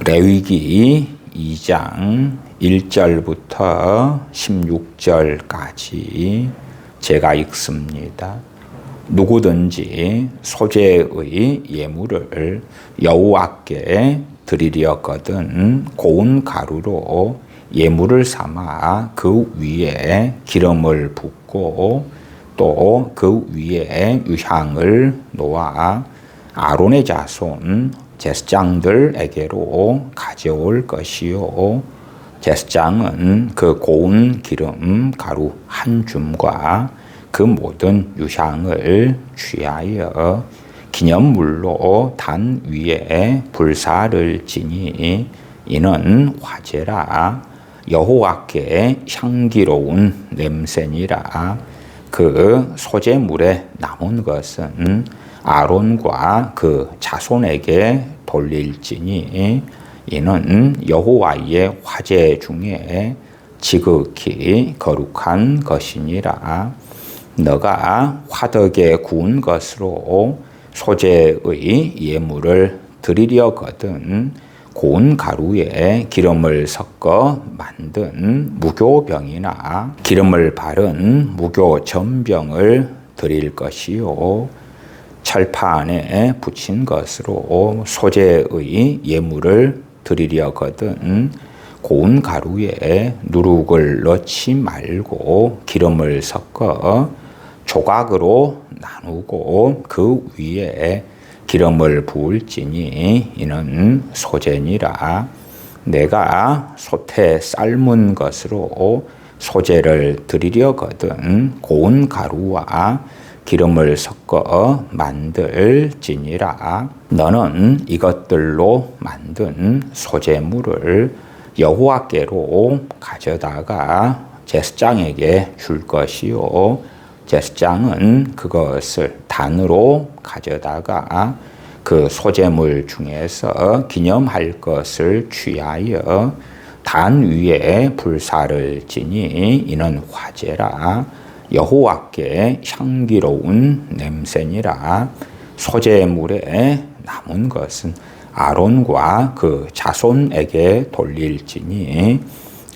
레위기 2장 1절부터 16절까지 제가 읽습니다. 누구든지 소재의 예물을 여호와께 드리려거든 고운 가루로 예물을 삼아 그 위에 기름을 붓고 또 그 위에 유향을 놓아 아론의 자손 제사장들에게로 가져올 것이요. 제사장은 그 고운 기름 가루 한 줌과 그 모든 유향을 취하여 기념물로 단 위에 불사를 지니 이는 화제라. 여호와께 향기로운 냄새니라. 그 소재물에 남은 것은 아론과 그 자손에게 돌릴지니 이는 여호와의 화제 중에 지극히 거룩한 것이니라. 너가 화덕에 구운 것으로 소재의 예물을 드리려거든 고운 가루에 기름을 섞어 만든 무교병이나 기름을 바른 무교전병을 드릴 것이요. 철파 안에 붙인 것으로 소재의 예물을 드리려거든 고운 가루에 누룩을 넣지 말고 기름을 섞어 조각으로 나누고 그 위에 기름을 부을지니 이는 소재니라. 내가 솥에 삶은 것으로 소재를 드리려거든 고운 가루와 기름을 섞어 만들지니라. 너는 이것들로 만든 소재물을 여호와께로 가져다가 제사장에게 줄 것이요. 제사장은 그것을 단으로 가져다가 그 소재물 중에서 기념할 것을 취하여 단 위에 불사를 지니 이는 화제라. 여호와께 향기로운 냄새니라. 소재물에 남은 것은 아론과 그 자손에게 돌릴지니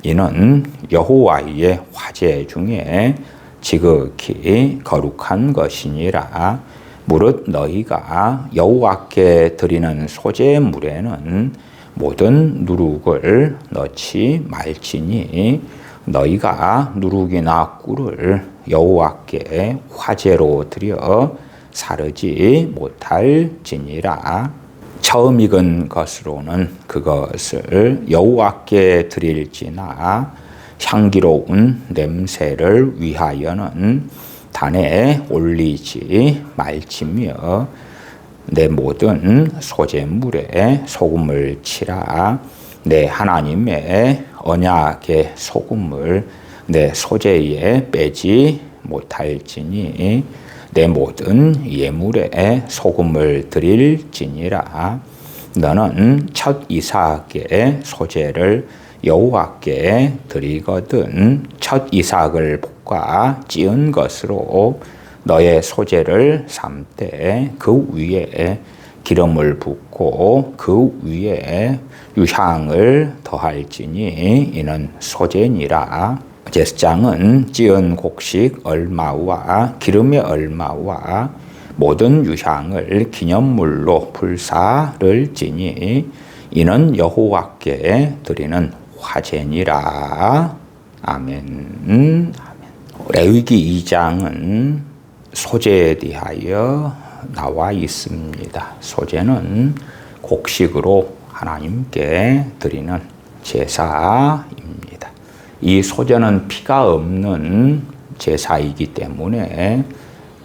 이는 여호와의 화제 중에 지극히 거룩한 것이니라. 무릇 너희가 여호와께 드리는 소재물에는 모든 누룩을 넣지 말지니 너희가 누룩이나 꿀을 여호와께 화제로 드려 사르지 못할지니라. 처음 익은 것으로는 그것을 여호와께 드릴지나 향기로운 냄새를 위하여는 단에 올리지 말지며 내 모든 소재물에 소금을 치라. 내 하나님의 언약의 소금을 내 소재에 빼지 못할지니 내 모든 예물에 소금을 드릴지니라. 너는 첫 이삭의 소재를 여호와께 드리거든 첫 이삭을 볶아 찌은 것으로 너의 소재를 삶되 그 위에 기름을 붓고 그 위에 유향을 더할지니 이는 소재니라. 제사장은 찌은 곡식 얼마와 기름의 얼마와 모든 유향을 기념물로 불사를 지니 이는 여호와께 드리는 화제니라. 아멘. 레위기 2장은 소재에 대하여 나와 있습니다. 소재는 곡식으로 하나님께 드리는 제사입니다. 이 소재는 피가 없는 제사이기 때문에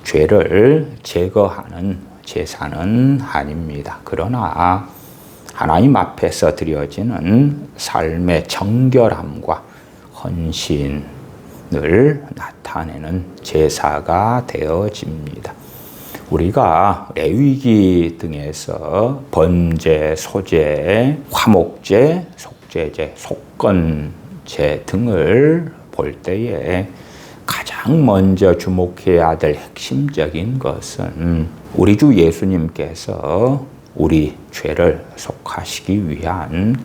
죄를 제거하는 제사는 아닙니다. 그러나 하나님 앞에서 드려지는 삶의 정결함과 헌신을 나타내는 제사가 되어집니다. 우리가 레위기 등에서 번제, 소제, 화목제, 속죄제, 속건제 등을 볼 때에 가장 먼저 주목해야 될 핵심적인 것은 우리 주 예수님께서 우리 죄를 속하시기 위한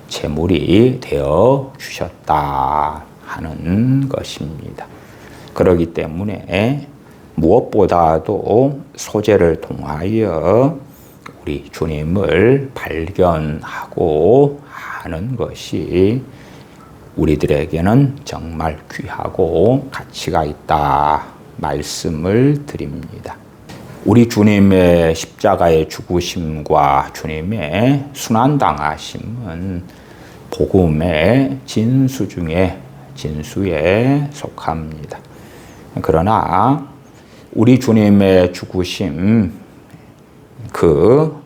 제물이 되어 주셨다 하는 것입니다. 그렇기 때문에 무엇보다도 소제를 통하여 우리 주님을 발견하고 하는 것이 우리들에게는 정말 귀하고 가치가 있다 말씀을 드립니다. 우리 주님의 십자가의 죽으심과 주님의 순환당하심은 복음의 진수 중에 진수에 속합니다. 그러나 우리 주님의 죽으심 그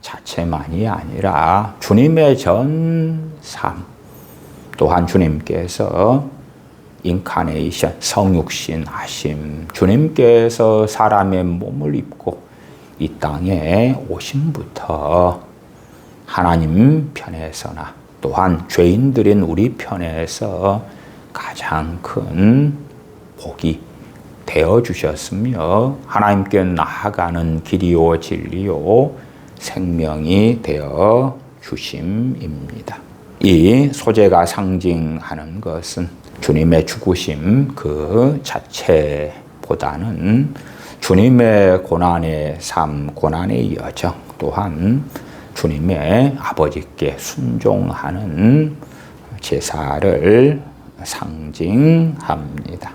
자체만이 아니라 주님의 전 삶 또한 주님께서 인카네이션, 성육신 하심, 주님께서 사람의 몸을 입고 이 땅에 오심부터 하나님 편에서나 또한 죄인들인 우리 편에서 가장 큰 복이 되어주셨으며 하나님께 나아가는 길이요 진리요 생명이 되어 주심입니다. 이 소제가 상징하는 것은 주님의 죽으심 그 자체보다는 주님의 고난의 삶, 고난의 여정 또한 주님의 아버지께 순종하는 제사를 상징합니다.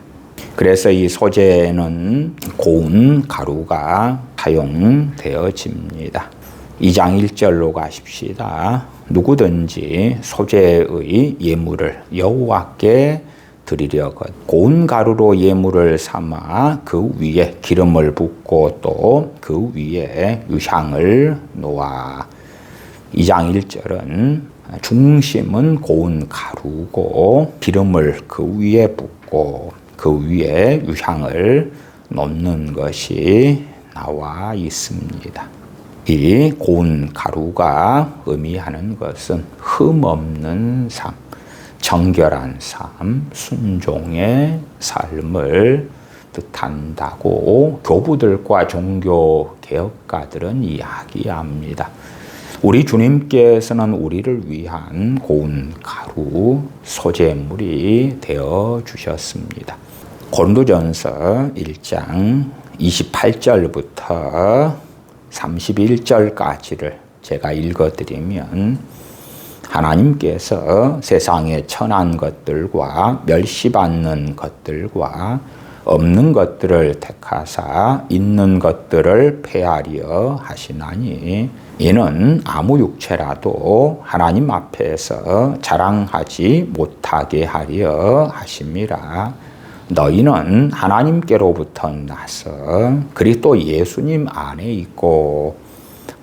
그래서 이 소제는 고운 가루가 사용되어집니다. 2장 1절로 가십시다. 누구든지 소제의 예물을 여호와께 드리려거든 고운 가루로 예물을 삼아 그 위에 기름을 붓고 또 그 위에 유향을 놓아. 2장 1절은 중심은 고운 가루고 기름을 그 위에 붓고 그 위에 유향을 놓는 것이 나와 있습니다. 이 고운 가루가 의미하는 것은 흠없는 삶, 정결한 삶, 순종의 삶을 뜻한다고 교부들과 종교 개혁가들은 이야기합니다. 우리 주님께서는 우리를 위한 고운 가루, 소제물이 되어 주셨습니다. 고린도전서 1장 28절부터 31절까지를 제가 읽어드리면 하나님께서 세상의 천한 것들과 멸시받는 것들과 없는 것들을 택하사 있는 것들을 폐하려 하시나니 이는 아무 육체라도 하나님 앞에서 자랑하지 못하게 하려 하심이라. 너희는 하나님께로부터 나서 그리스도 예수님 안에 있고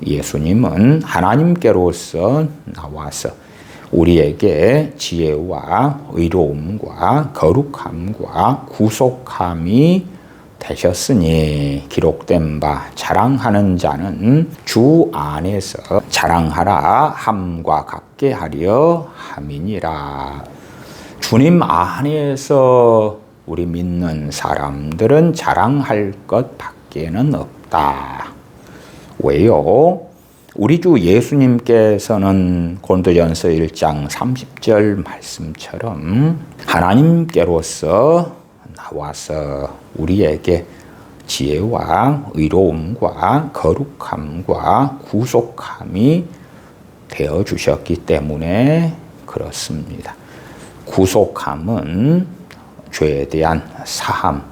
예수님은 하나님께로서 나와서 우리에게 지혜와 의로움과 거룩함과 구속함이 되셨으니 기록된 바 자랑하는 자는 주 안에서 자랑하라 함과 같게 하려 함이니라. 주님 안에서 우리 믿는 사람들은 자랑할 것 밖에는 없다. 왜요? 우리 주 예수님께서는 고린도전서 1장 30절 말씀처럼 하나님께로서 나와서 우리에게 지혜와 의로움과 거룩함과 구속함이 되어 주셨기 때문에 그렇습니다. 구속함은 죄에 대한 사함,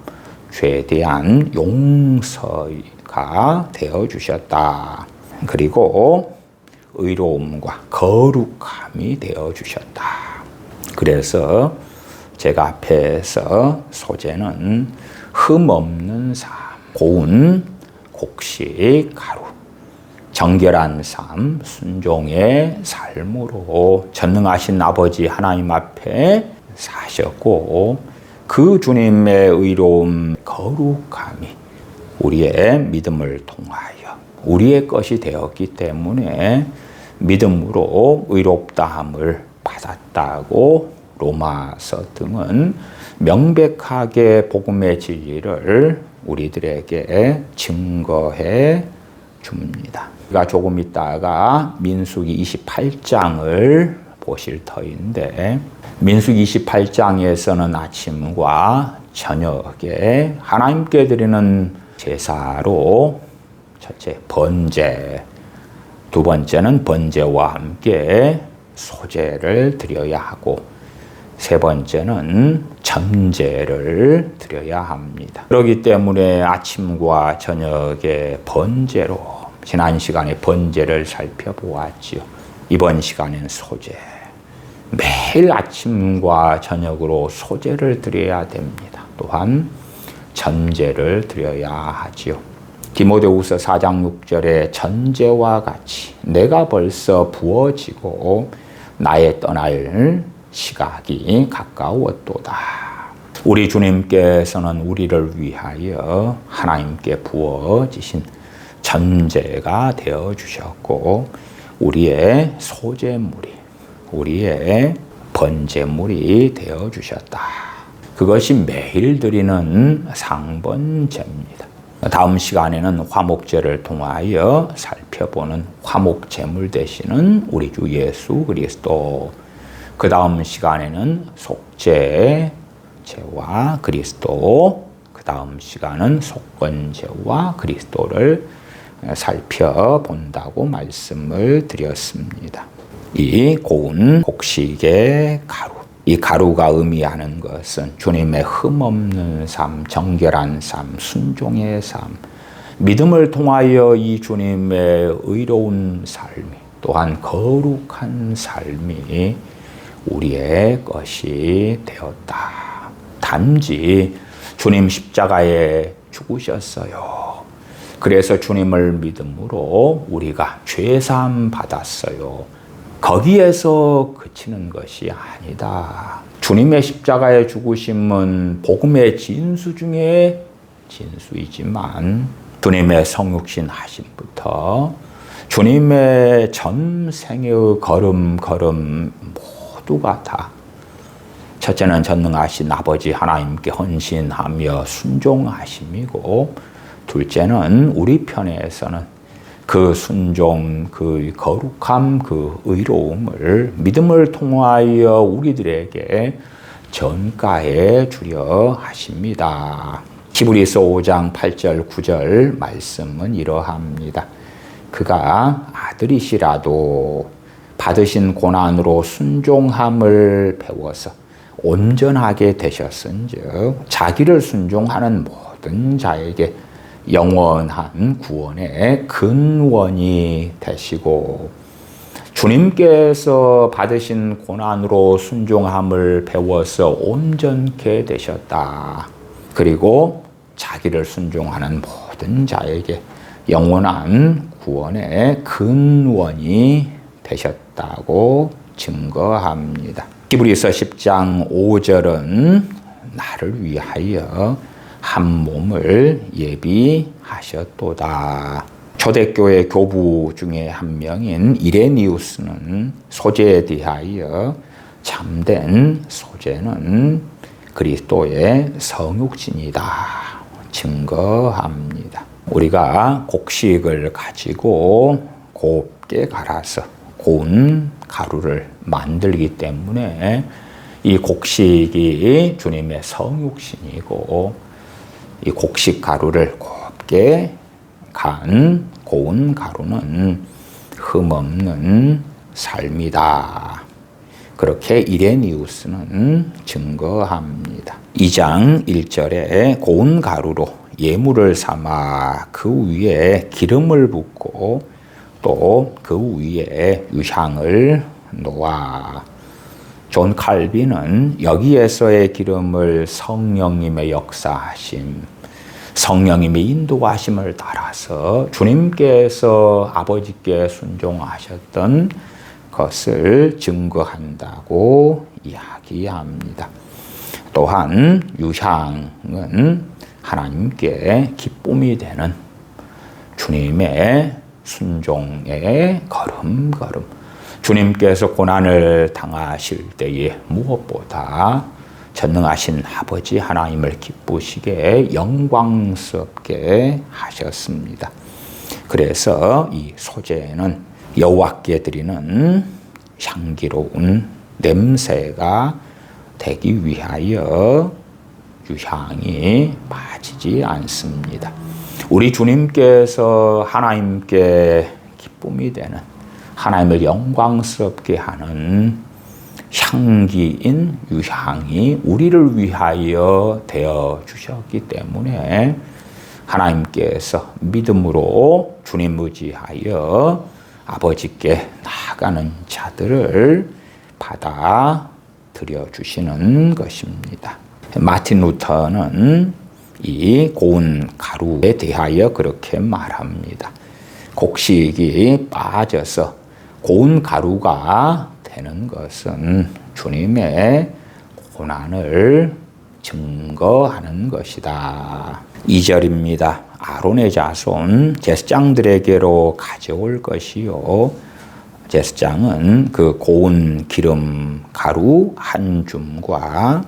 죄에 대한 용서가 되어 주셨다. 그리고 의로움과 거룩함이 되어 주셨다. 그래서 제가 앞에서 소제는 흠없는 삶, 고운 곡식 가루, 정결한 삶, 순종의 삶으로 전능하신 아버지 하나님 앞에 사셨고 그 주님의 의로움, 거룩함이 우리의 믿음을 통하여 우리의 것이 되었기 때문에 믿음으로 의롭다함을 받았다고 로마서 등은 명백하게 복음의 진리를 우리들에게 증거해 줍니다. 우리가 조금 있다가 민수기 28장을 보실 터인데, 민수기 28장에서는 아침과 저녁에 하나님께 드리는 제사로 첫째 번제, 두 번째는 번제와 함께 소제를 드려야 하고, 세 번째는 전제를 드려야 합니다. 그렇기 때문에 아침과 저녁에 번제로, 지난 시간에 번제를 살펴보았지요. 이번 시간에는 소제. 매일 아침과 저녁으로 소제를 드려야 됩니다. 또한 전제를 드려야 하지요. 디모데후서 4장 6절에 전제와 같이 내가 벌써 부어지고 나의 떠날 시각이 가까웠도다. 우리 주님께서는 우리를 위하여 하나님께 부어지신 전제가 되어주셨고, 우리의 소제물이, 우리의 번제물이 되어주셨다. 그것이 매일 드리는 상번제입니다. 다음 시간에는 화목제를 통하여 살펴보는 화목제물 되시는 우리 주 예수 그리스도, 그 다음 시간에는 속죄제와 그리스도, 그 다음 시간은 속건제와 그리스도를 살펴본다고 말씀을 드렸습니다. 이 고운 곡식의 가루, 이 가루가 의미하는 것은 주님의 흠없는 삶, 정결한 삶, 순종의 삶, 믿음을 통하여 이 주님의 의로운 삶이, 또한 거룩한 삶이 우리의 것이 되었다. 단지 주님 십자가에 죽으셨어요. 그래서 주님을 믿음으로 우리가 죄사함 받았어요. 거기에서 그치는 것이 아니다. 주님의 십자가의 죽으심은 복음의 진수 중에 진수이지만, 주님의 성육신 하심부터 주님의 전생의 걸음 모두가 다, 첫째는 전능하신 아버지 하나님께 헌신하며 순종하심이고, 둘째는 우리 편에서는 그 순종, 그 거룩함, 그 의로움을 믿음을 통하여 우리들에게 전가해 주려 하십니다. 히브리서 5장 8절 9절 말씀은 이러합니다. 그가 아들이시라도 받으신 고난으로 순종함을 배워서 온전하게 되셨은즉 자기를 순종하는 모든 자에게 영원한 구원의 근원이 되시고, 주님께서 받으신 고난으로 순종함을 배워서 온전케 되셨다. 그리고 자기를 순종하는 모든 자에게 영원한 구원의 근원이 되셨다고 증거합니다. 히브리서 10장 5절은 나를 위하여 한 몸을 예비하셨도다. 초대교회 교부 중에 한 명인 이레니우스는 소제에 대하여 참된 소제는 그리스도의 성육신이다 증거합니다. 우리가 곡식을 가지고 곱게 갈아서 고운 가루를 만들기 때문에 이 곡식이 주님의 성육신이고, 이 곡식 가루를 곱게 간 고운 가루는 흠없는 삶이다. 그렇게 이레니우스는 증거합니다. 2장 1절에 고운 가루로 예물을 삼아 그 위에 기름을 붓고 또 그 위에 유향을 놓아. 존 칼빈은 여기에서의 기름을 성령님의 역사하심, 성령님의 인도하심을 따라서 주님께서 아버지께 순종하셨던 것을 증거한다고 이야기합니다. 또한 유향은 하나님께 기쁨이 되는 주님의 순종의 걸음걸음, 주님께서 고난을 당하실 때에 무엇보다 전능하신 아버지 하나님을 기쁘시게 영광스럽게 하셨습니다. 그래서 이 소제는 여호와께 드리는 향기로운 냄새가 되기 위하여 유향이 빠지지 않습니다. 우리 주님께서 하나님께 기쁨이 되는, 하나님을 영광스럽게 하는 향기인 유향이 우리를 위하여 되어 주셨기 때문에 하나님께서 믿음으로 주님 의지하여 아버지께 나아가는 자들을 받아들여 주시는 것입니다. 마틴 루터는 이 고운 가루에 대하여 그렇게 말합니다. 곡식이 빠져서 고운 가루가 되는 것은 주님의 고난을 증거하는 것이다. 2절입니다. 아론의 자손 제사장들에게로 가져올 것이요. 제사장은 그 고운 기름 가루 한 줌과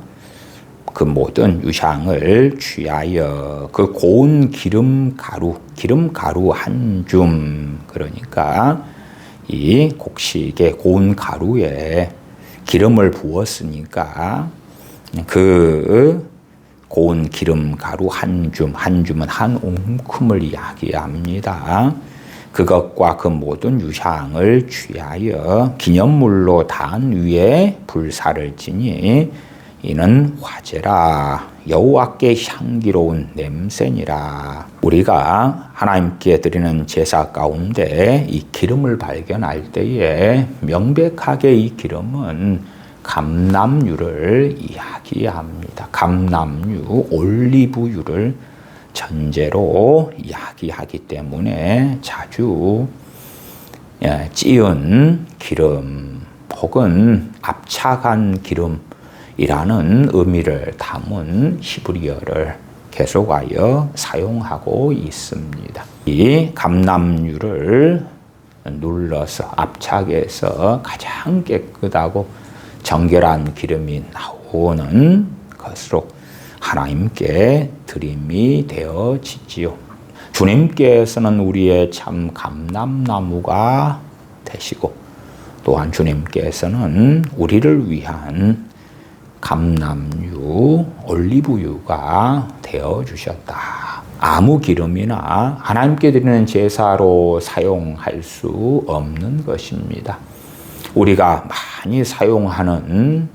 그 모든 유향을 취하여 그 고운 기름 가루 한 줌, 그러니까 이 곡식의 고운 가루에 기름을 부었으니까 그 고운 기름 가루 한 줌은 한 웅큼을 이야기합니다. 그것과 그 모든 유향을 취하여 기념물로 단 위에 불사를 지니 이는 화제라, 여호와께 향기로운 냄새니라. 우리가 하나님께 드리는 제사 가운데 이 기름을 발견할 때에 명백하게 이 기름은 감람유를 이야기합니다. 감람유, 올리브유를 전제로 이야기하기 때문에 자주 찌은 기름 혹은 압착한 기름이라는 의미를 담은 히브리어를 계속하여 사용하고 있습니다. 이 감람유를 눌러서 압착해서 가장 깨끗하고 정결한 기름이 나오는 것으로 하나님께 드림이 되어지지요. 주님께서는 우리의 참 감람나무가 되시고 또한 주님께서는 우리를 위한 감람유, 올리브유가 되어주셨다. 아무 기름이나 하나님께 드리는 제사로 사용할 수 없는 것입니다. 우리가 많이 사용하는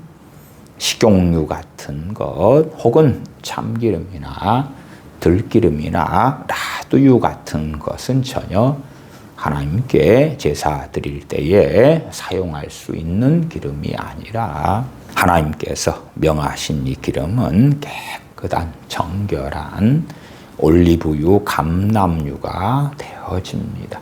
식용유 같은 것 혹은 참기름이나 들기름이나 라두유 같은 것은 전혀 하나님께 제사 드릴 때에 사용할 수 있는 기름이 아니라 하나님께서 명하신 이 기름은 깨끗한 정결한 올리브유, 감람유가 되어집니다.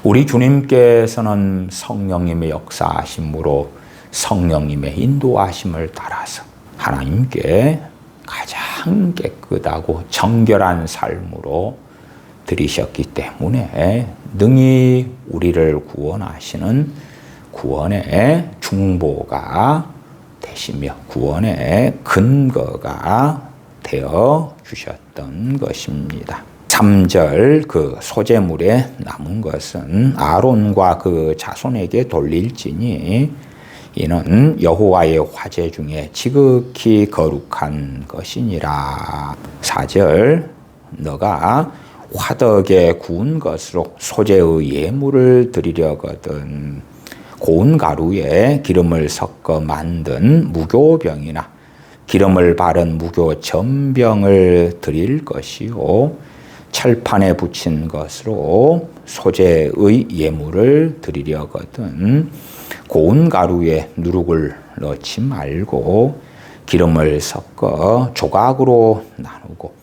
우리 주님께서는 성령님의 역사하심으로 성령님의 인도하심을 따라서 하나님께 가장 깨끗하고 정결한 삶으로 드리셨기 때문에 능히 우리를 구원하시는 구원의 중보가 되시며 구원의 근거가 되어 주셨던 것입니다. 3절 그 소제물에 남은 것은 아론과 그 자손에게 돌릴지니 이는 여호와의 화제 중에 지극히 거룩한 것이니라. 4절 너가 화덕에 구운 것으로 소제의 예물을 드리려거든 고운 가루에 기름을 섞어 만든 무교병이나 기름을 바른 무교 전병을 드릴 것이요 철판에 붙인 것으로 소제의 예물을 드리려거든 고운 가루에 누룩을 넣지 말고 기름을 섞어 조각으로 나누고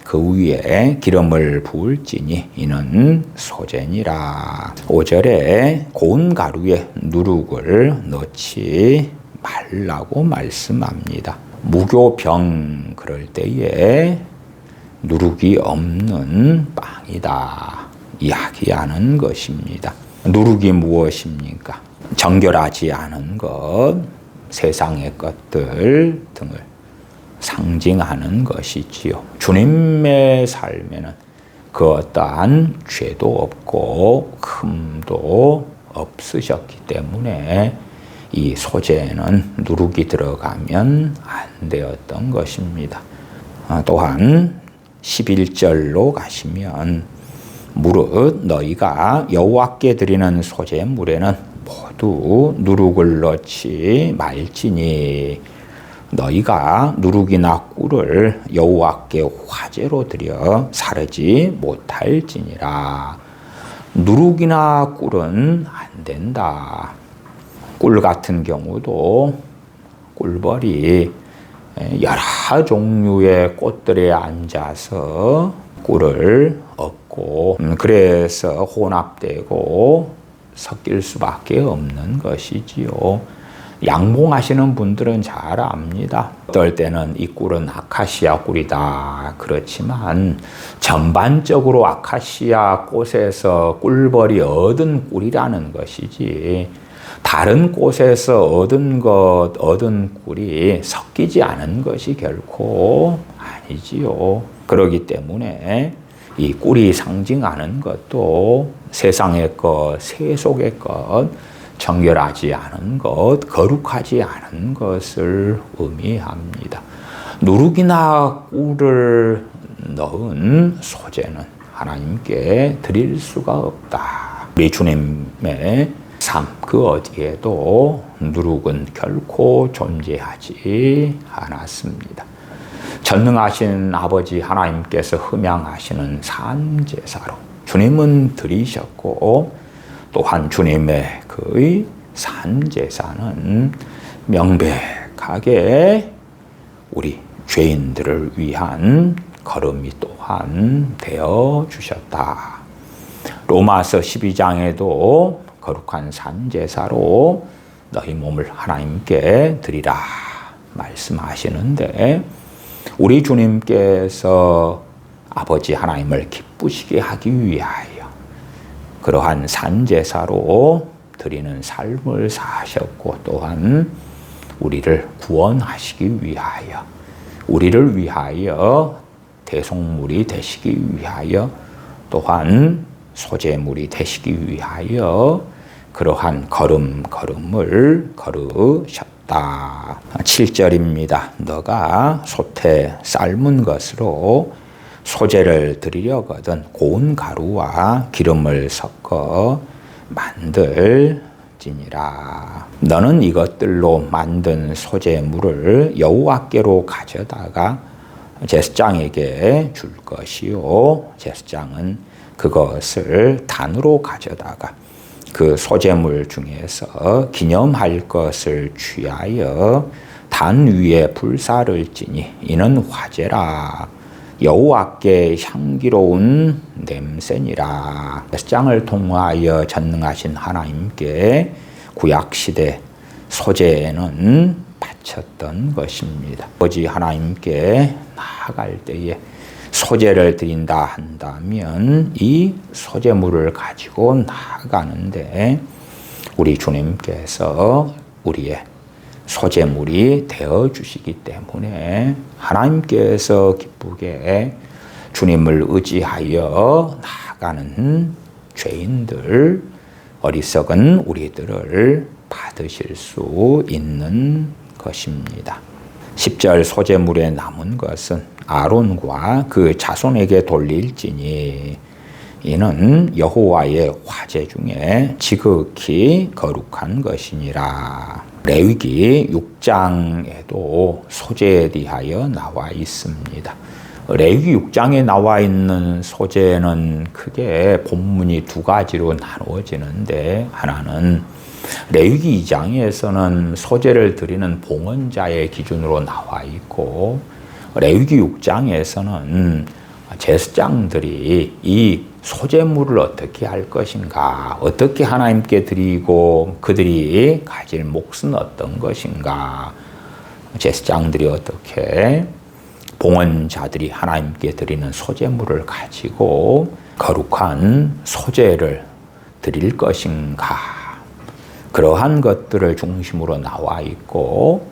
그 위에 기름을 부을지니 이는 소제니라. 5절에 고운 가루에 누룩을 넣지 말라고 말씀합니다. 무교병 그럴 때에 누룩이 없는 빵이다 이야기하는 것입니다. 누룩이 무엇입니까? 정결하지 않은 것, 세상의 것들 등을 상징하는 것이지요. 주님의 삶에는 그 어떠한 죄도 없고 흠도 없으셨기 때문에 이 소재에는 누룩이 들어가면 안 되었던 것입니다. 또한 11절로 가시면 무릇 너희가 여호와께 드리는 소재물에는 모두 누룩을 넣지 말지니 너희가 누룩이나 꿀을 여호와께 화제로 드려 사르지 못할지니라. 누룩이나 꿀은 안 된다. 꿀 같은 경우도 꿀벌이 여러 종류의 꽃들에 앉아서 꿀을 얻고 그래서 혼합되고 섞일 수밖에 없는 것이지요. 양봉하시는 분들은 잘 압니다. 어떨 때는 이 꿀은 아카시아 꿀이다. 그렇지만 전반적으로 아카시아 꽃에서 꿀벌이 얻은 꿀이라는 것이지 다른 꽃에서 얻은 꿀이 섞이지 않은 것이 결코 아니지요. 그렇기 때문에 이 꿀이 상징하는 것도 세상의 것, 세속의 것, 정결하지 않은 것, 거룩하지 않은 것을 의미합니다. 누룩이나 꿀을 넣은 소재는 하나님께 드릴 수가 없다. 우리 주님의 삶 그 어디에도 누룩은 결코 존재하지 않았습니다. 전능하신 아버지 하나님께서 흠양하시는 산제사로 주님은 드리셨고 또한 주님의 그 산제사는 명백하게 우리 죄인들을 위한 걸음이 또한 되어 주셨다. 로마서 12장에도 거룩한 산제사로 너희 몸을 하나님께 드리라 말씀하시는데 우리 주님께서 아버지 하나님을 기쁘시게 하기 위하여 그러한 산제사로 드리는 삶을 사셨고 또한 우리를 구원하시기 위하여 우리를 위하여 대속물이 되시기 위하여 또한 소재물이 되시기 위하여 그러한 걸음을 걸으셨다. 7절입니다. 너가 솥에 삶은 것으로 소재를 드리려거든 고운 가루와 기름을 섞어 만들지니라. 너는 이것들로 만든 소재물을 여호와께로 가져다가 제사장에게 줄 것이요 제사장은 그것을 단으로 가져다가 그 소재물 중에서 기념할 것을 취하여 단 위에 불사를 지니 이는 화제라. 여호와께 향기로운 냄새니라. 제사장을 통하여 전능하신 하나님께 구약시대 소재에는 바쳤던 것입니다. 아버지 하나님께 나아갈 때에 소재를 드린다 한다면 이 소재물을 가지고 나아가는데 우리 주님께서 우리의 소재물이 되어주시기 때문에 하나님께서 기쁘게 주님을 의지하여 나아가는 죄인들, 어리석은 우리들을 받으실 수 있는 것입니다. 10절 소재물에 남은 것은 아론과 그 자손에게 돌릴지니 이는 여호와의 화제 중에 지극히 거룩한 것이니라. 레위기 6장에도 소재에 대하여 나와 있습니다. 레위기 6장에 나와 있는 소재는 크게 본문이 두 가지로 나누어지는데 하나는 레위기 2장에서는 소재를 드리는 봉헌자의 기준으로 나와 있고 레위기 6장에서는 제사장들이 이 소재물을 어떻게 할 것인가, 어떻게 하나님께 드리고 그들이 가질 몫은 어떤 것인가, 제사장들이 어떻게 봉헌자들이 하나님께 드리는 소재물을 가지고 거룩한 소재를 드릴 것인가, 그러한 것들을 중심으로 나와 있고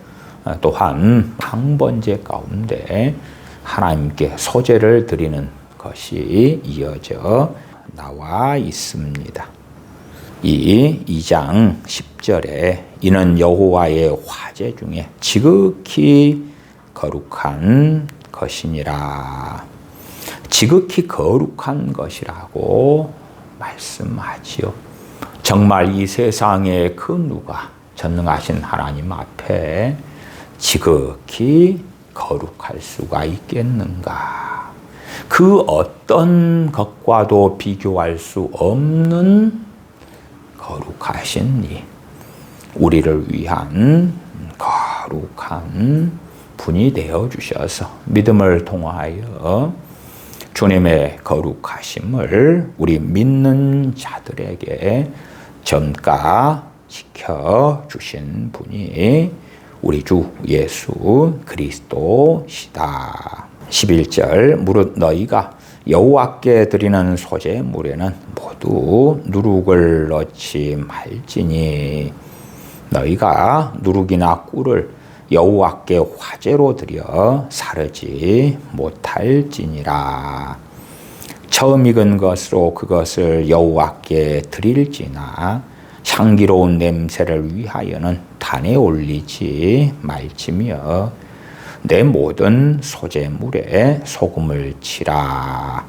또한 항번제 가운데 하나님께 소재를 드리는 것이 이어져 나와 있습니다. 이 2장 10절에 이는 여호와의 화제 중에 지극히 거룩한 것이니라. 지극히 거룩한 것이라고 말씀하지요. 정말 이 세상에 그 누가 전능하신 하나님 앞에 지극히 거룩할 수가 있겠는가? 그 어떤 것과도 비교할 수 없는 거룩하신 이 우리를 위한 거룩한 분이 되어 주셔서 믿음을 통하여 주님의 거룩하심을 우리 믿는 자들에게 전가시켜 주신 분이 우리 주 예수 그리스도시다. 11절 무릇 너희가 여호와께 드리는 소제물에는 모두 누룩을 넣지 말지니 너희가 누룩이나 꿀을 여호와께 화제로 드려 사르지 못할지니라. 처음 익은 것으로 그것을 여호와께 드릴지나 향기로운 냄새를 위하여는 단에 올리지 말지며 내 모든 소제물에 소금을 치라.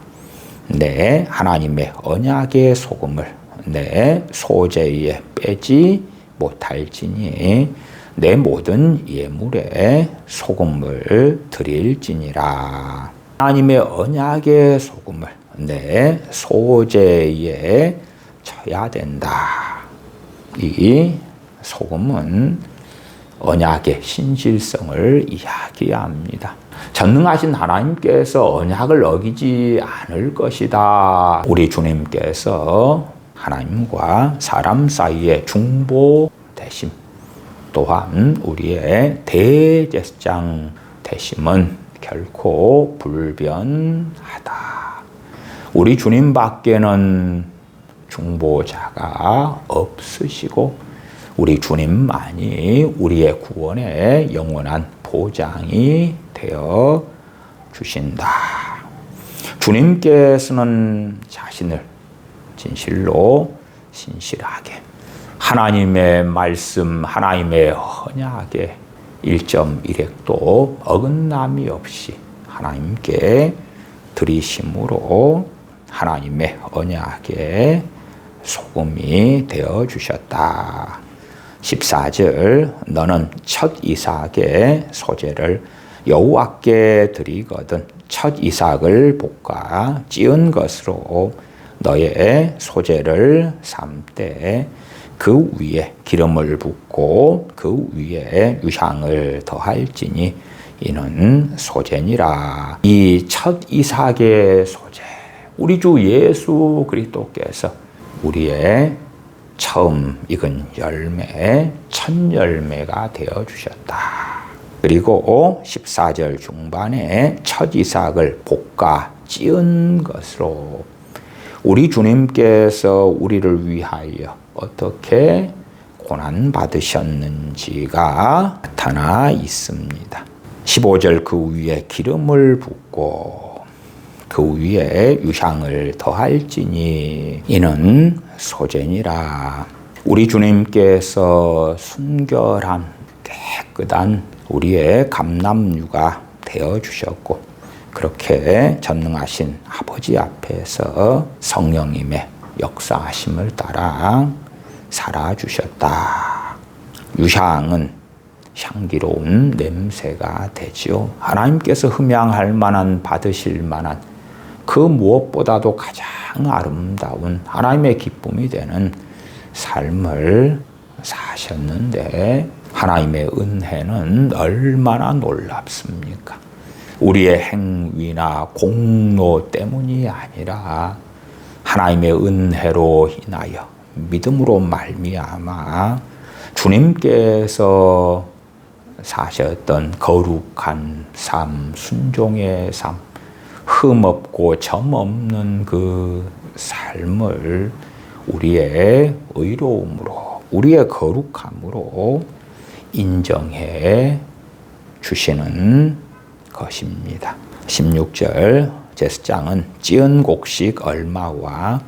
내 하나님의 언약의 소금을 내 소제에 빼지 못할지니 내 모든 예물에 소금을 드릴지니라. 하나님의 언약의 소금을 내 소제에 쳐야 된다. 이 소금은 언약의 신실성을 이야기합니다. 전능하신 하나님께서 언약을 어기지 않을 것이다. 우리 주님께서 하나님과 사람 사이의 중보 되심, 또한 우리의 대제사장 되심은 결코 불변하다. 우리 주님 밖에는 중보자가 없으시고 우리 주님만이 우리의 구원의 영원한 보장이 되어 주신다. 주님께서는 자신을 진실로 신실하게 하나님의 말씀, 하나님의 언약에 1.1획도 어긋남이 없이 하나님께 드리심으로 하나님의 언약에 소금이 되어 주셨다. 14절 너는 첫 이삭의 소제를 여호와께 드리거든 첫 이삭을 볶아 찌은 것으로 너의 소제를 삶되 그 위에 기름을 붓고 그 위에 유향을 더할지니 이는 소제니라. 이 첫 이삭의 소제, 우리 주 예수 그리스도께서 우리의 처음 익은 열매, 첫 열매가 되어 주셨다. 그리고 14절 중반에 첫 이삭을 볶아 찌은 것으로 우리 주님께서 우리를 위하여 어떻게 고난 받으셨는지가 나타나 있습니다. 15절 그 위에 기름을 붓고 그 위에 유향을 더할지니 이는 소제니라. 우리 주님께서 순결한 깨끗한 우리의 감람류가 되어 주셨고 그렇게 전능하신 아버지 앞에서 성령님의 역사하심을 따라 살아주셨다. 유향은 향기로운 냄새가 되지요. 하나님께서 흠양할 만한, 받으실 만한 그 무엇보다도 가장 아름다운 하나님의 기쁨이 되는 삶을 사셨는데 하나님의 은혜는 얼마나 놀랍습니까? 우리의 행위나 공로 때문이 아니라 하나님의 은혜로 인하여 믿음으로 말미암아 주님께서 사셨던 거룩한 삶, 순종의 삶, 흠없고 점없는 그 삶을 우리의 의로움으로, 우리의 거룩함으로 인정해 주시는 것입니다. 16절 제사장은 찌은 곡식 얼마와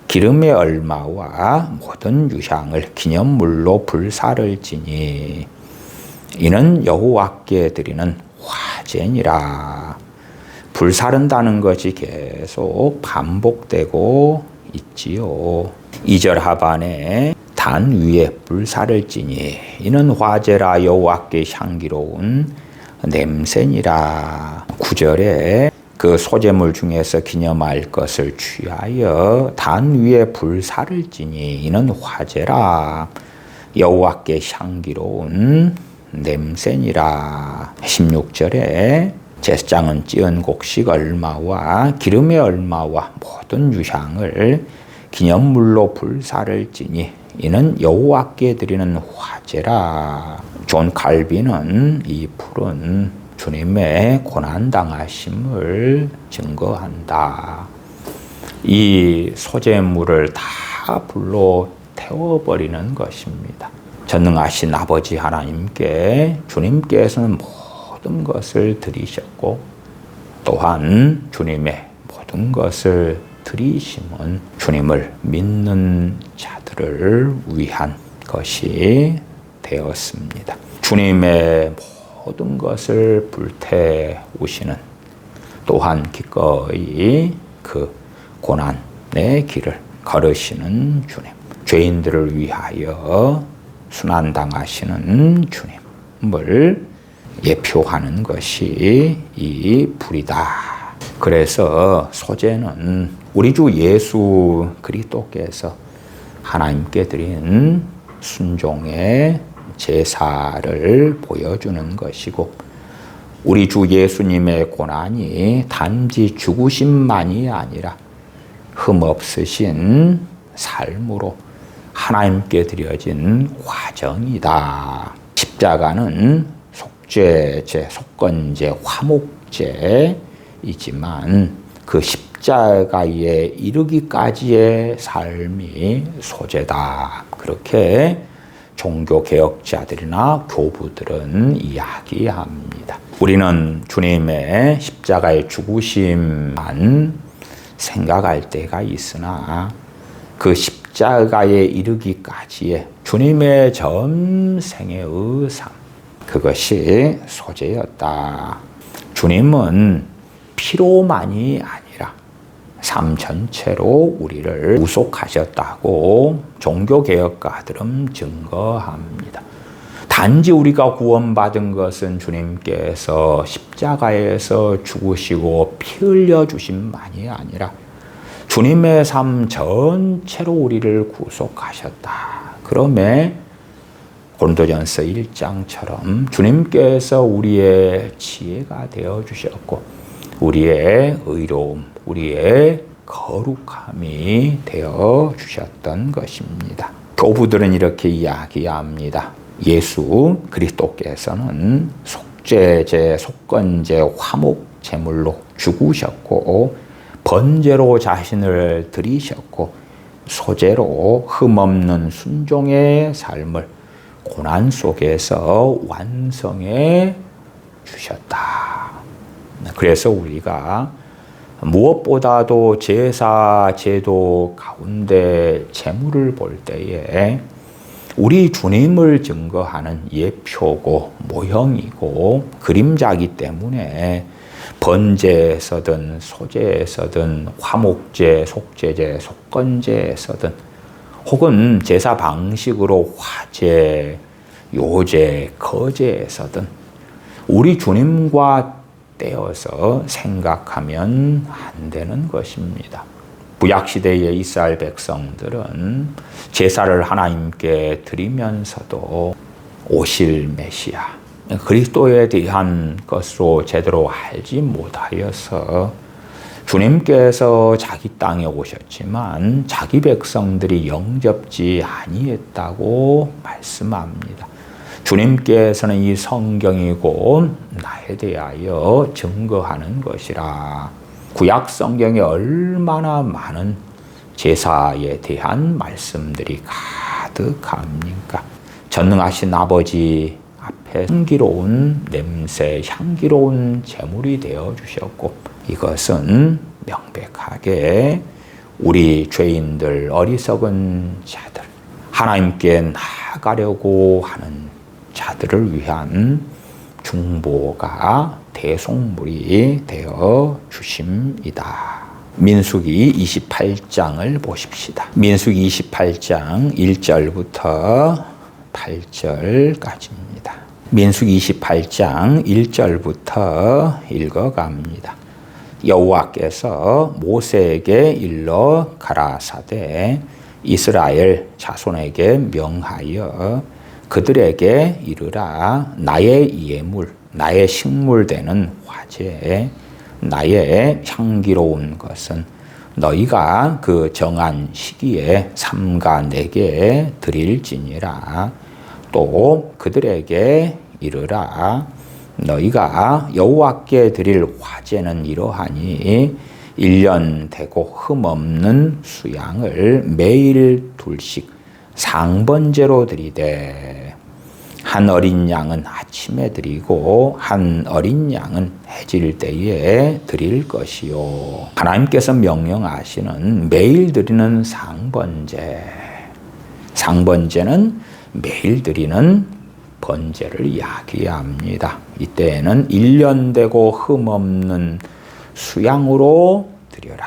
기름의 얼마와 모든 유향을 기념물로 불사를 지니 이는 여호와께 드리는 화제니라. 불사른다는 것이 계속 반복되고 있지요. 2절 하반에 단 위에 불사를 지니 이는 화제라 여호와께 향기로운 냄새니라. 9절에 그 소재물 중에서 기념할 것을 취하여 단 위에 불사를 지니 이는 화제라 여호와께 향기로운 냄새니라. 16절에 제사장은 찌은 곡식 얼마와 기름의 얼마와 모든 유향을 기념물로 불사를 지니 이는 여호와께 드리는 화제라. 존 칼빈은 이 풀은 주님의 고난당하심을 증거한다. 이 소재물을 다 불로 태워버리는 것입니다. 전능하신 아버지 하나님께 주님께서는 모든 것을 드리셨고 또한 주님의 모든 것을 드리심은 주님을 믿는 자들을 위한 것이 되었습니다. 주님의 모든 것을 불태우시는 또한 기꺼이 그 고난의 길을 걸으시는 주님, 죄인들을 위하여 순환당하시는 주님을 예표하는 것이 이 불이다. 그래서 소재는 우리 주 예수 그리스도께서 하나님께 드린 순종의 제사를 보여주는 것이고 우리 주 예수님의 고난이 단지 죽으심만이 아니라 흠없으신 삶으로 하나님께 드려진 화정이다. 십자가는 속죄제, 속건제, 화목제이지만 그 십자가에 이르기까지의 삶이 소재다. 그렇게 종교개혁자들이나 교부들은 이야기합니다. 우리는 주님의 십자가의 죽으심만 생각할 때가 있으나 그 십자가에 이르기까지의 주님의 전생의 삶, 그것이 소재였다. 주님은 피로만이 아니라 삶 전체로 우리를 구속하셨다고 종교개혁가들은 증거합니다. 단지 우리가 구원받은 것은 주님께서 십자가에서 죽으시고 피 흘려주심만이 아니라 주님의 삶 전체로 우리를 구속하셨다. 그러므로 고린도전서 1장처럼 주님께서 우리의 지혜가 되어주셨고 우리의 의로움, 우리의 거룩함이 되어주셨던 것입니다. 교부들은 이렇게 이야기합니다. 예수 그리스도께서는 속죄제, 속건제, 화목 제물로 죽으셨고 번제로 자신을 드리셨고 소재로 흠없는 순종의 삶을 고난 속에서 완성해 주셨다. 그래서 우리가 무엇보다도 제사 제도 가운데 제물을 볼 때에 우리 주님을 증거하는 예표고 모형이고 그림자이기 때문에 번제에서든 소제에서든 화목제, 속제제, 속건제에서든 혹은 제사 방식으로 화제, 요제, 거제에서든 우리 주님과 떼어서 생각하면 안 되는 것입니다. 구약시대의 이스라엘 백성들은 제사를 하나님께 드리면서도 오실 메시아, 그리스도에 대한 것으로 제대로 알지 못하여서 주님께서 자기 땅에 오셨지만 자기 백성들이 영접지 아니했다고 말씀합니다. 주님께서는 이 성경이고 나에 대하여 증거하는 것이라. 구약 성경에 얼마나 많은 제사에 대한 말씀들이 가득합니까? 전능하신 아버지 앞에 향기로운 냄새, 향기로운 제물이 되어 주셨고 이것은 명백하게 우리 죄인들, 어리석은 자들, 하나님께 나아가려고 하는 자들을 위한 중보가 대속물이 되어 주심이다. 민수기 28장을 보십시다. 민수기 28장 1절부터 8절까지입니다. 민수기 28장 1절부터 읽어갑니다. 여호와께서 모세에게 일러 가라사대 이스라엘 자손에게 명하여 그들에게 이르라. 나의 예물, 나의 식물 되는 화제, 나의 향기로운 것은 너희가 그 정한 시기에 삼가 내게 드릴지니라. 또 그들에게 이르라. 너희가 여호와께 드릴 화제는 이러하니 1년 되고 흠없는 수양을 매일 둘씩 상번제로 드리되 한 어린 양은 아침에 드리고 한 어린 양은 해질 때에 드릴 것이요. 하나님께서 명령하시는 매일 드리는 상번제. 상번제는 매일 드리는 번제를 이야기합니다. 이때에는 1년 되고 흠없는 수양으로 드려라.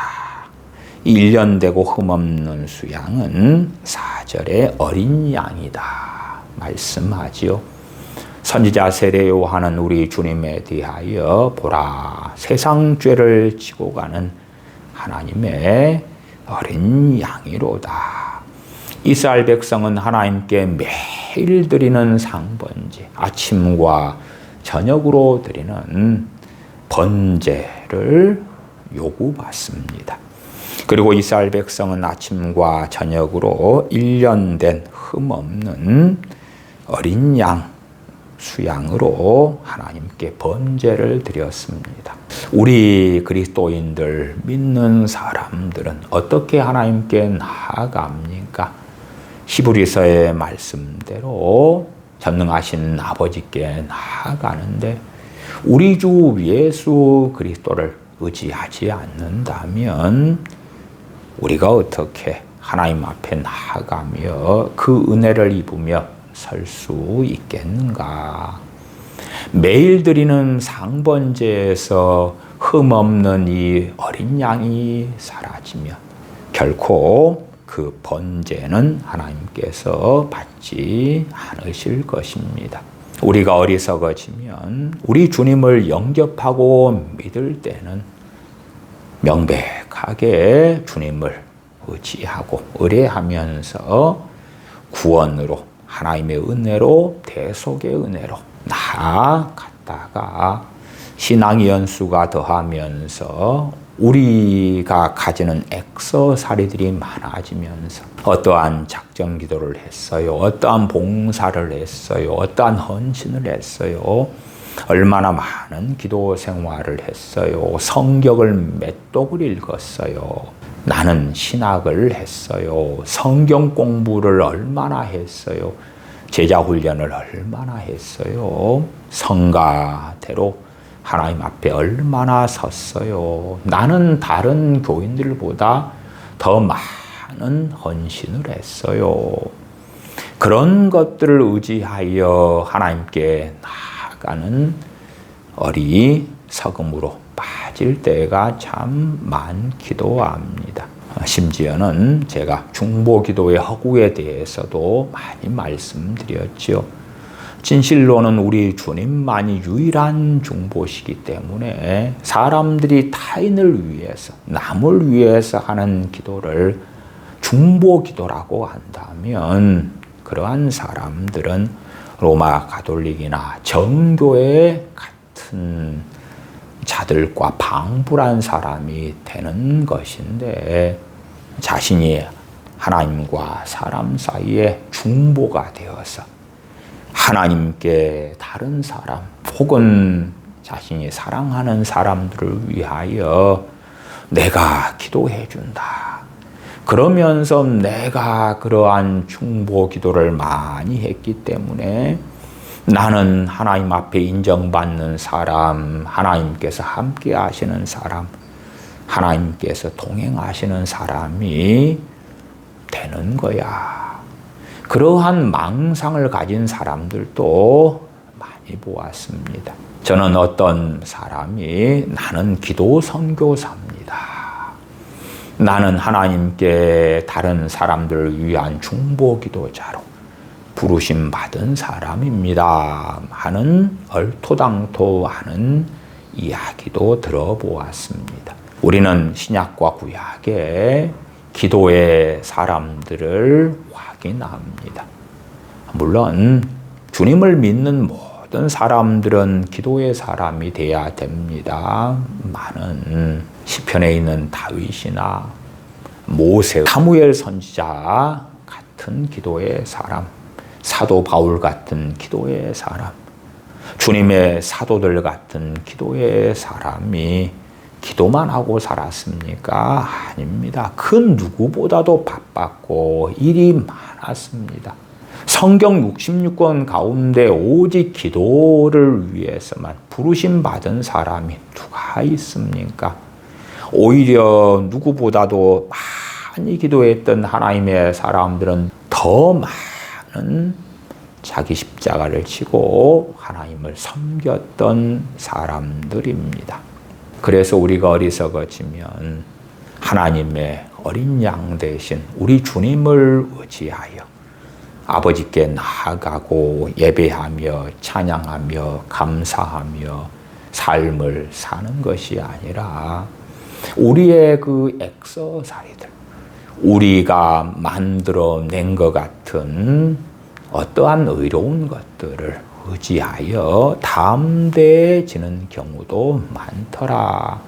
1년 되고 흠없는 수양은 4절의 어린 양이다 말씀하지요. 선지자 세례 요한은 우리 주님에 대하여 보라, 세상 죄를 지고 가는 하나님의 어린 양이로다. 이스라엘 백성은 하나님께 매일 드리는 상번제, 아침과 저녁으로 드리는 번제를 요구받습니다. 그리고 이스라엘 백성은 아침과 저녁으로 1년 된 흠없는 어린 양 수양으로 하나님께 번제를 드렸습니다. 우리 그리스도인들, 믿는 사람들은 어떻게 하나님께 나아갑니까? 히브리서의 말씀대로 전능하신 아버지께 나아가는데 우리 주 예수 그리스도를 의지하지 않는다면 우리가 어떻게 하나님 앞에 나아가며 그 은혜를 입으며 설 수 있겠는가? 매일 드리는 상번제에서 흠없는 이 어린 양이 사라지면 결코 그 번제는 하나님께서 받지 않으실 것입니다. 우리가 어리석어지면 우리 주님을 영접하고 믿을 때는 명백하게 주님을 의지하고 의뢰하면서 구원으로, 하나님의 은혜로, 대속의 은혜로 나아갔다가 신앙의 연수가 더하면서 우리가 가지는 액서사리들이 많아지면서 어떠한 작정 기도를 했어요, 어떠한 봉사를 했어요, 어떠한 헌신을 했어요, 얼마나 많은 기도 생활을 했어요, 성경을 몇 독을 읽었어요, 나는 신학을 했어요, 성경 공부를 얼마나 했어요, 제자 훈련을 얼마나 했어요, 성가대로 하나님 앞에 얼마나 섰어요. 나는 다른 교인들보다 더 많은 헌신을 했어요. 그런 것들을 의지하여 하나님께 나아가는 어리석음으로 빠질 때가 참 많기도 합니다. 심지어는 제가 중보기도의 허구에 대해서도 많이 말씀드렸죠. 진실로는 우리 주님만이 유일한 중보시기 때문에 사람들이 타인을 위해서, 남을 위해서 하는 기도를 중보기도라고 한다면 그러한 사람들은 로마 가톨릭이나 정교회 같은 자들과 방불한 사람이 되는 것인데 자신이 하나님과 사람 사이에 중보가 되어서 하나님께 다른 사람 혹은 자신이 사랑하는 사람들을 위하여 내가 기도해 준다. 그러면서 내가 그러한 중보 기도를 많이 했기 때문에 나는 하나님 앞에 인정받는 사람, 하나님께서 함께 하시는 사람, 하나님께서 동행하시는 사람이 되는 거야. 그러한 망상을 가진 사람들도 많이 보았습니다. 저는 어떤 사람이 나는 기도 선교사입니다. 나는 하나님께 다른 사람들을 위한 중보 기도자로 부르심 받은 사람입니다 하는 얼토당토하는 이야기도 들어보았습니다. 우리는 신약과 구약의 기도의 사람들을 확인합니다. 물론 주님을 믿는 모든 사람들은 기도의 사람이 돼야 됩니다. 많은 시편에 있는 다윗이나 모세, 사무엘 선지자 같은 기도의 사람, 사도 바울 같은 기도의 사람, 주님의 사도들 같은 기도의 사람이 기도만 하고 살았습니까? 아닙니다. 그 누구보다도 바빴고 일이 많았습니다. 성경 66권 가운데 오직 기도를 위해서만 부르심 받은 사람이 누가 있습니까? 오히려 누구보다도 많이 기도했던 하나님의 사람들은 더 많은 자기 십자가를 지고 하나님을 섬겼던 사람들입니다. 그래서 우리가 어리석어지면 하나님의 어린 양 대신 우리 주님을 의지하여 아버지께 나아가고 예배하며 찬양하며 감사하며 삶을 사는 것이 아니라 우리의 그 액서사리들, 우리가 만들어낸 것 같은 어떠한 의로운 것들을 의지하여 담대해지는 경우도 많더라.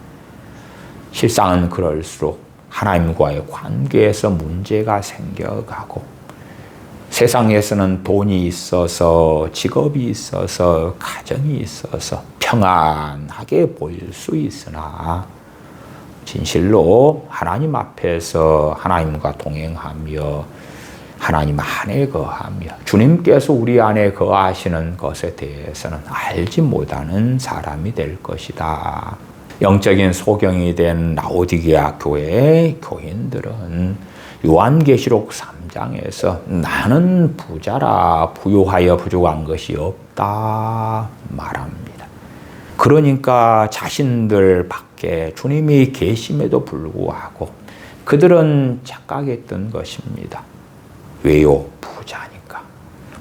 실상은 그럴수록 하나님과의 관계에서 문제가 생겨가고 세상에서는 돈이 있어서 직업이 있어서 가정이 있어서 평안하게 보일 수 있으나 진실로 하나님 앞에서 하나님과 동행하며 하나님 안에 거하며 주님께서 우리 안에 거하시는 것에 대해서는 알지 못하는 사람이 될 것이다. 영적인 소경이 된 라오디게아 교회의 교인들은 요한계시록 3장에서 나는 부자라 부요하여 부족한 것이 없다 말합니다. 그러니까 자신들 밖에 주님이 계심에도 불구하고 그들은 착각했던 것입니다. 왜요? 부자니까.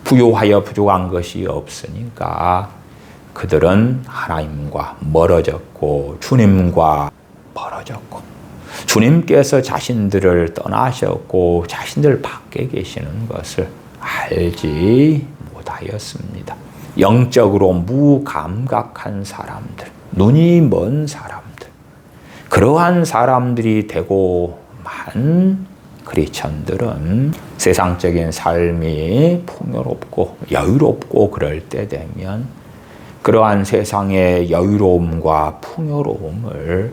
부요하여 부족한 것이 없으니까 그들은 하나님과 멀어졌고 주님과 멀어졌고 주님께서 자신들을 떠나셨고 자신들 밖에 계시는 것을 알지 못하였습니다. 영적으로 무감각한 사람들, 눈이 먼 사람들, 그러한 사람들이 되고만 크리스천들은 세상적인 삶이 풍요롭고 여유롭고 그럴 때 되면 그러한 세상의 여유로움과 풍요로움을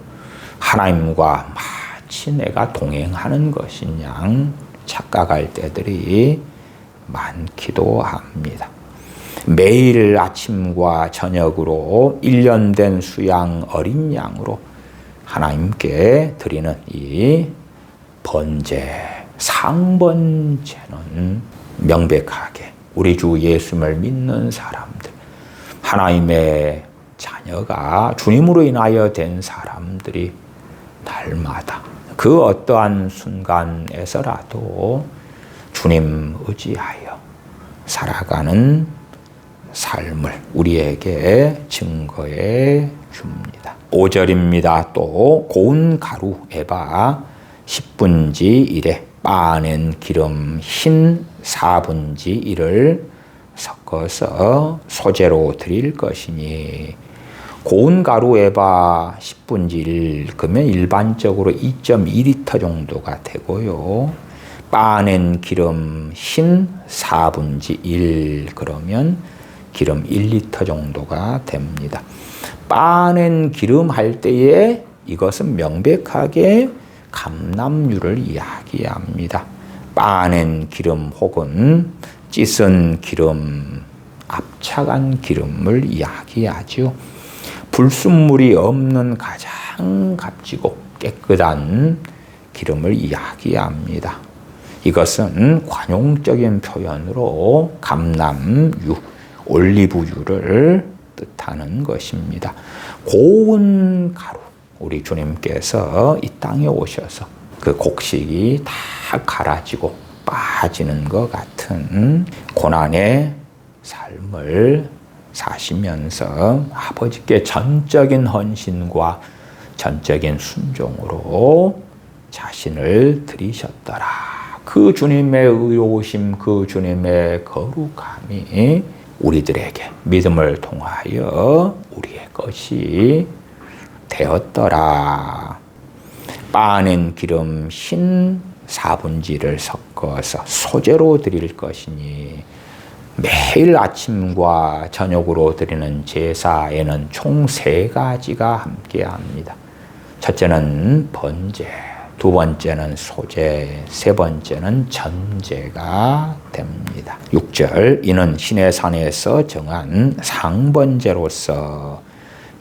하나님과 마치 내가 동행하는 것인 양 착각할 때들이 많기도 합니다. 매일 아침과 저녁으로 1년 된 수양 어린 양으로 하나님께 드리는 이 번제, 상번제는 명백하게 우리 주 예수님을 믿는 사람들, 하나님의 자녀가 주님으로 인하여 된 사람들이 날마다 그 어떠한 순간에서라도 주님 의지하여 살아가는 삶을 우리에게 증거해 줍니다. 5절입니다. 또 고운 가루에바 10분지 1에 빻아낸 기름 흰 4분지 1을 섞어서 소재로 드릴 것이니 고운 가루에바 10분지 1 그러면 일반적으로 2.2리터 정도가 되고요. 빻아낸 기름 흰 4분지 1 그러면 기름 1리터 정도가 됩니다. 빻아낸 기름 할 때에 이것은 명백하게 감람유를 이야기합니다. 빻아낸 기름 혹은 찢은 기름 거창한 기름을 이야기하죠. 불순물이 없는 가장 값지고 깨끗한 기름을 이야기합니다. 이것은 관용적인 표현으로 감람유, 올리브유를 뜻하는 것입니다. 고운 가루, 우리 주님께서 이 땅에 오셔서 그 곡식이 다 갈아지고 빠지는 것 같은 고난의 삶을 사시면서 아버지께 전적인 헌신과 전적인 순종으로 자신을 드리셨더라. 그 주님의 의로우심, 그 주님의 거룩함이 우리들에게 믿음을 통하여 우리의 것이 되었더라. 빻은 기름 흰 사분지를 섞어서 소제로 드릴 것이니 매일 아침과 저녁으로 드리는 제사에는 총 3가지가 함께합니다. 첫째는 번제, 두 번째는 소제, 세 번째는 전제가 됩니다. 6절, 이는 신의 산에서 정한 상번제로서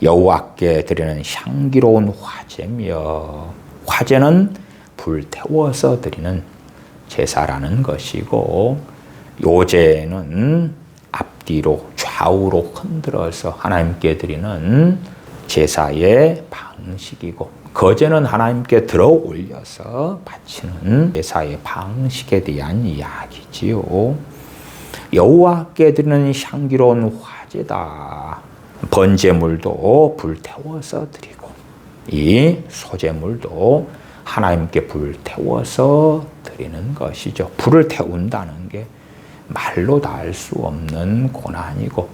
여호와께 드리는 향기로운 화제며, 화제는 불태워서 드리는 제사라는 것이고, 요제는 앞뒤로 좌우로 흔들어서 하나님께 드리는 제사의 방식이고, 거제는 하나님께 들어 올려서 바치는 제사의 방식에 대한 이야기지요. 여호와께 드리는 향기로운 화제다. 번제물도 불태워서 드리고, 이 소제물도 하나님께 불태워서 드리는 것이죠. 불을 태운다는 게 말로 다 할 수 없는 고난이고,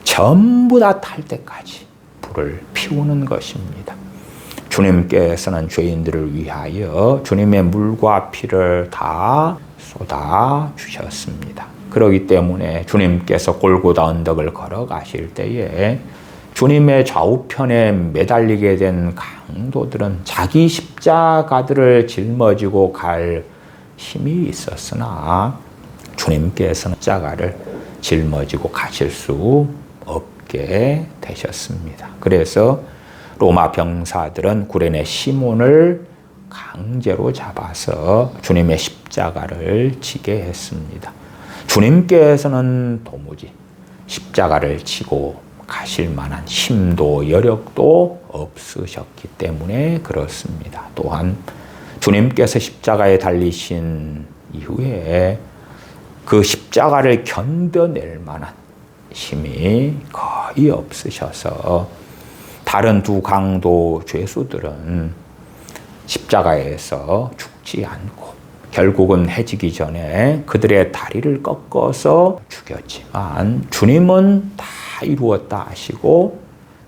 전부 다 탈 때까지 불을 피우는 것입니다. 주님께서는 죄인들을 위하여 주님의 물과 피를 다 쏟아 주셨습니다. 그렇기 때문에 주님께서 골고다 언덕을 걸어가실 때에 주님의 좌우편에 매달리게 된 강도들은 자기 십자가들을 짊어지고 갈 힘이 있었으나 주님께서는 십자가를 짊어지고 가실 수 없게 되셨습니다. 그래서 로마 병사들은 구레네 시몬을 강제로 잡아서 주님의 십자가를 지게 했습니다. 주님께서는 도무지 십자가를 지고 가실 만한 힘도 여력도 없으셨기 때문에 그렇습니다. 또한 주님께서 십자가에 달리신 이후에 그 십자가를 견뎌낼 만한 힘이 거의 없으셔서 다른 두 강도 죄수들은 십자가에서 죽지 않고 결국은 해지기 전에 그들의 다리를 꺾어서 죽였지만 주님은 다 이루었다 하시고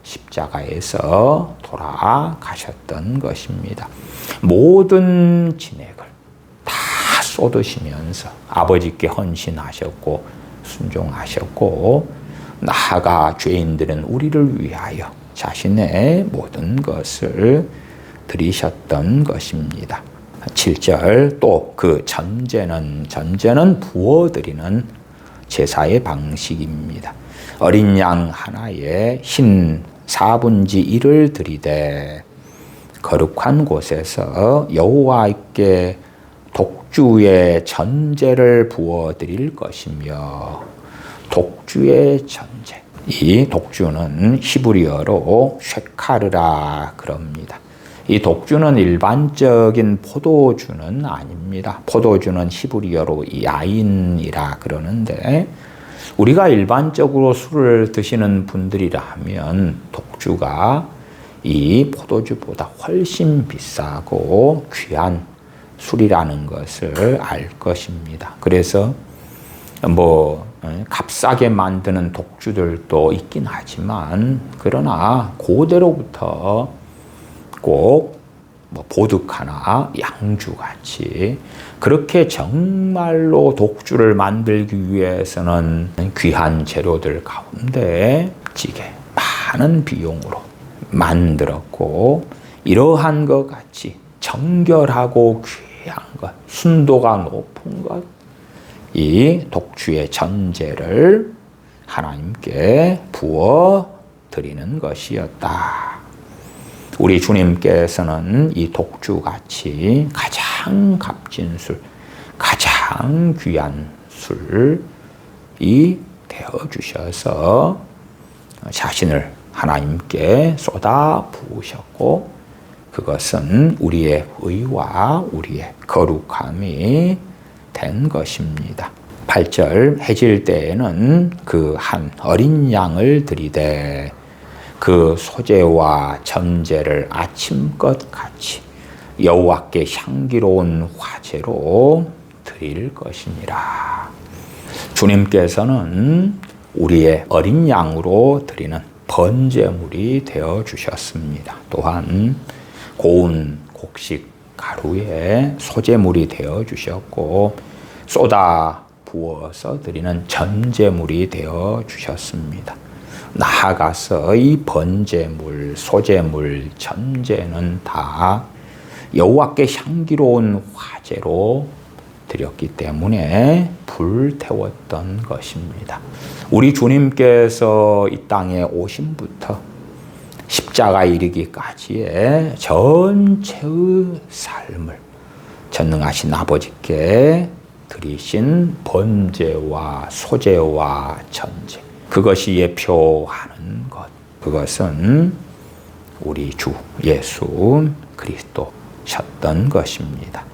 십자가에서 돌아가셨던 것입니다. 모든 진액을 다 쏟으시면서 아버지께 헌신하셨고 순종하셨고, 나아가 죄인들은 우리를 위하여 자신의 모든 것을 드리셨던 것입니다. 7절, 또 그 전제는 부어드리는 제사의 방식입니다. 어린 양 하나에 흰 4분의 1을 드리되 거룩한 곳에서 여호와께 독주의 전제를 부어드릴 것이며, 독주의 전제, 이 독주는 히브리어로 쉐카르라 그럽니다. 이 독주는 일반적인 포도주는 아닙니다. 포도주는 히브리어로 야인이라 그러는데, 우리가 일반적으로 술을 드시는 분들이라면 독주가 이 포도주보다 훨씬 비싸고 귀한 술이라는 것을 알 것입니다. 그래서 값싸게 만드는 독주들도 있긴 하지만, 그러나 고대로부터 꼭 보드카나 양주같이 그렇게 정말로 독주를 만들기 위해서는 귀한 재료들 가운데 찌개 많은 비용으로 만들었고, 이러한 것 같이 정결하고 귀한 것, 순도가 높은 것, 이 독주의 전제를 하나님께 부어 드리는 것이었다. 우리 주님께서는 이 독주같이 가장 값진 술, 가장 귀한 술이 되어주셔서 자신을 하나님께 쏟아 부으셨고, 그것은 우리의 의와 우리의 거룩함이 된 것입니다. 8절 해질 때에는 그 한 어린 양을 드리되 그 소재와 전제를 아침껏 같이 여호와께 향기로운 화제로 드릴 것이니라. 주님께서는 우리의 어린 양으로 드리는 번제물이 되어 주셨습니다. 또한 고운 곡식 가루의 소재물이 되어 주셨고, 쏟아 부어서 드리는 전제물이 되어 주셨습니다. 나아가서 이 번제물, 소제물, 전제는 다 여호와께 향기로운 화제로 드렸기 때문에 불태웠던 것입니다. 우리 주님께서 이 땅에 오심부터 십자가에 이르기까지의 전체의 삶을 전능하신 아버지께 드리신 번제와 소제와 전제, 그것이 예표하는 것, 그것은 우리 주 예수 그리스도셨던 것입니다.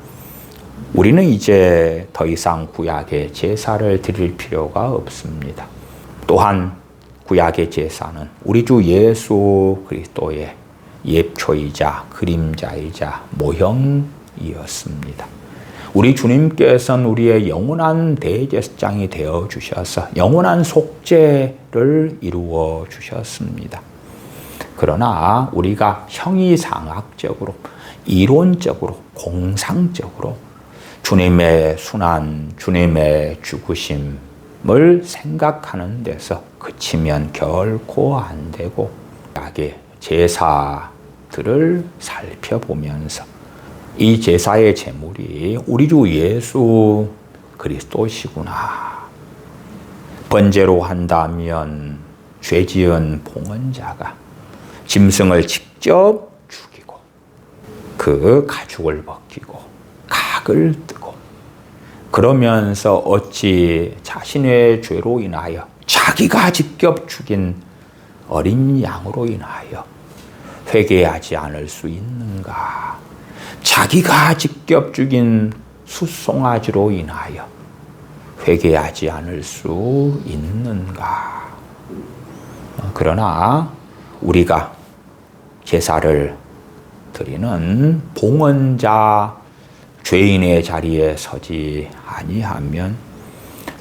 우리는 이제 더 이상 구약의 제사를 드릴 필요가 없습니다. 또한 구약의 제사는 우리 주 예수 그리스도의 예표이자 그림자이자 모형이었습니다. 우리 주님께서는 우리의 영원한 대제사장이 되어 주셔서 영원한 속죄를 이루어 주셨습니다. 그러나 우리가 형이상학적으로, 이론적으로, 공상적으로 주님의 순환, 주님의 죽으심을 생각하는 데서 그치면 결코 안 되고, 악의 제사들을 살펴보면서 이 제사의 제물이 우리 주 예수 그리스도시구나. 번제로 한다면 죄 지은 봉헌자가 짐승을 직접 죽이고 그 가죽을 벗기고 각을 뜨고, 그러면서 어찌 자신의 죄로 인하여 자기가 직접 죽인 어린 양으로 인하여 회개하지 않을 수 있는가? 자기가 직접 죽인 숫송아지로 인하여 회개하지 않을 수 있는가? 그러나 우리가 제사를 드리는 봉헌자, 죄인의 자리에 서지 아니하면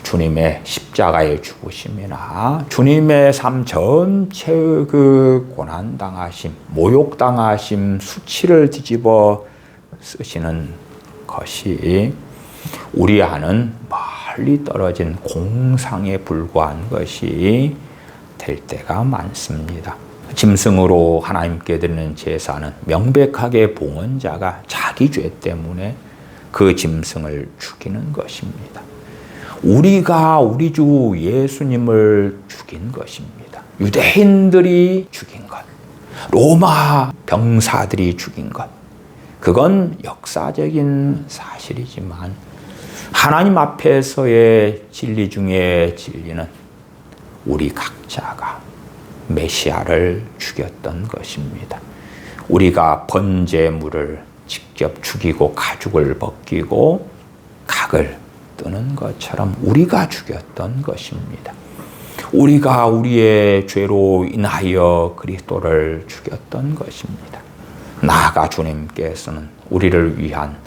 주님의 십자가의 죽으심이나 주님의 삶 전체의 그 고난당하심, 모욕당하심, 수치를 뒤집어 쓰시는 것이 우리와는 멀리 떨어진 공상에 불과한 것이 될 때가 많습니다. 짐승으로 하나님께 드리는 제사는 명백하게 봉헌자가 자기 죄 때문에 그 짐승을 죽이는 것입니다. 우리가 우리 주 예수님을 죽인 것입니다. 유대인들이 죽인 것, 로마 병사들이 죽인 것, 그건 역사적인 사실이지만 하나님 앞에서의 진리 중에 진리는 우리 각자가 메시아를 죽였던 것입니다. 우리가 번제물을 직접 죽이고 가죽을 벗기고 각을 뜨는 것처럼 우리가 죽였던 것입니다. 우리가 우리의 죄로 인하여 그리스도를 죽였던 것입니다. 나아가 주님께서는 우리를 위한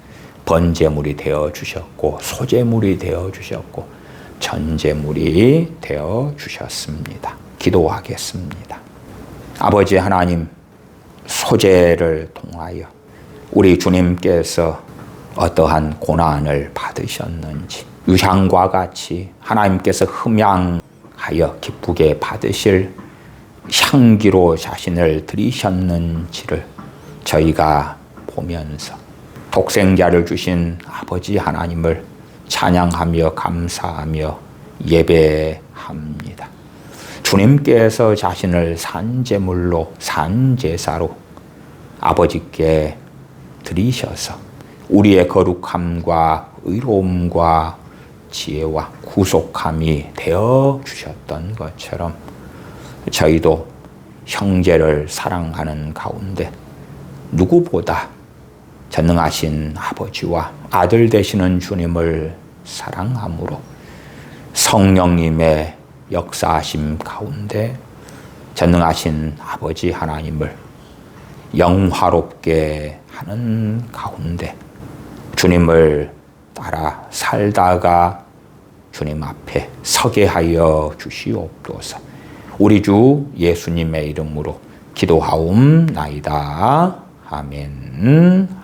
번제물이 되어 주셨고, 소제물이 되어 주셨고, 전제물이 되어 주셨습니다. 기도하겠습니다. 아버지 하나님, 소제를 통하여 우리 주님께서 어떠한 고난을 받으셨는지, 유향과 같이 하나님께서 흠양하여 기쁘게 받으실 향기로 자신을 드리셨는지를 저희가 보면서 독생자를 주신 아버지 하나님을 찬양하며 감사하며 예배합니다. 주님께서 자신을 산제물로 산제사로 아버지께 드리셔서 우리의 거룩함과 의로움과 지혜와 구속함이 되어 주셨던 것처럼 저희도 형제를 사랑하는 가운데 누구보다 전능하신 아버지와 아들 되시는 주님을 사랑함으로 성령님의 역사하심 가운데 전능하신 아버지 하나님을 영화롭게 하는 가운데 주님을 따라 살다가 주님 앞에 서게 하여 주시옵소서. 우리 주 예수님의 이름으로 기도하옵나이다. 아멘.